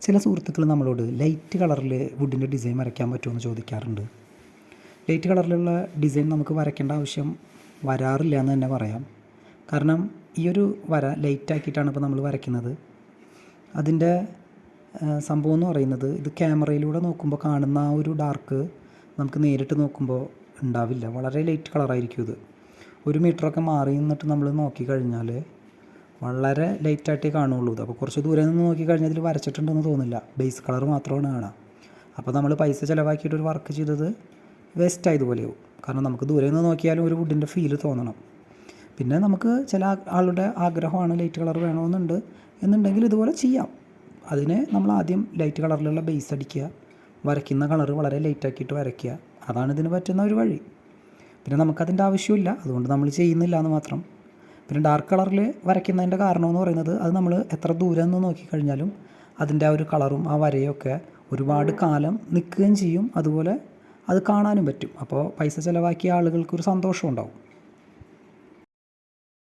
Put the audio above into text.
ചില സുഹൃത്തുക്കൾ നമ്മളോട് ലൈറ്റ് കളറിൽ വുഡിൻ്റെ ഡിസൈൻ വരയ്ക്കാൻ പറ്റുമെന്ന് ചോദിക്കാറുണ്ട്. ലൈറ്റ് കളറിലുള്ള ഡിസൈൻ നമുക്ക് വരയ്ക്കേണ്ട ആവശ്യം വരാറില്ല എന്ന് തന്നെ പറയാം. കാരണം ഈ ഒരു വര ലൈറ്റാക്കിയിട്ടാണ് ഇപ്പോൾ നമ്മൾ വരയ്ക്കുന്നത്. അതിൻ്റെ സംഭവം എന്ന് പറയുന്നത്, ഇത് ക്യാമറയിലൂടെ നോക്കുമ്പോൾ കാണുന്ന ആ ഒരു ഡാർക്ക് നമുക്ക് നേരിട്ട് നോക്കുമ്പോൾ ഉണ്ടാവില്ല. വളരെ ലൈറ്റ് കളറായിരിക്കും ഇത്. 1 മീറ്ററൊക്കെ മാറി നിന്നിട്ട് നമ്മൾ നോക്കിക്കഴിഞ്ഞാൽ വളരെ ലൈറ്റായിട്ടേ കാണുള്ളൂ. ഇത് അപ്പോൾ കുറച്ച് ദൂരെ നിന്ന് നോക്കിക്കഴിഞ്ഞാൽ ഇതിൽ വരച്ചിട്ടുണ്ടെന്ന് തോന്നില്ല, ബേസ് കളർ മാത്രമാണ് കാണുക. അപ്പോൾ നമ്മൾ പൈസ ചിലവാക്കിയിട്ടൊരു വർക്ക് ചെയ്തത് വേസ്റ്റ് ആയതുപോലെയാവും. കാരണം നമുക്ക് ദൂരെ നിന്ന് നോക്കിയാലും ഒരു വുഡിൻ്റെ ഫീല് തോന്നണം. പിന്നെ നമുക്ക് ചില ആളുടെ ആഗ്രഹമാണ് ലൈറ്റ് കളർ എന്നുണ്ടെങ്കിൽ ഇതുപോലെ ചെയ്യാം. അതിന് നമ്മൾ ആദ്യം ലൈറ്റ് കളറിലുള്ള ബേസ് അടിക്കുക, വരയ്ക്കുന്ന കളർ വളരെ ലൈറ്റാക്കിയിട്ട് വരയ്ക്കുക. അതാണ് ഇതിന് പറ്റുന്ന ഒരു വഴി. പിന്നെ നമുക്കതിൻ്റെ ആവശ്യമില്ല, അതുകൊണ്ട് നമ്മൾ ചെയ്യുന്നില്ല എന്ന് മാത്രം. പിന്നെ ഡാർക്ക് കളറിൽ വരയ്ക്കുന്നതിൻ്റെ കാരണമെന്ന് പറയുന്നത്, അത് നമ്മൾ എത്ര ദൂരം നിന്ന് നോക്കിക്കഴിഞ്ഞാലും അതിൻ്റെ ആ ഒരു കളറും ആ വരയൊക്കെ ഒരുപാട് കാലം നിൽക്കുകയും ചെയ്യും. അതുപോലെ അത് കാണാനും പറ്റും. അപ്പോൾ പൈസ ചിലവാക്കിയ ആളുകൾക്കൊരു സന്തോഷം ഉണ്ടാവും.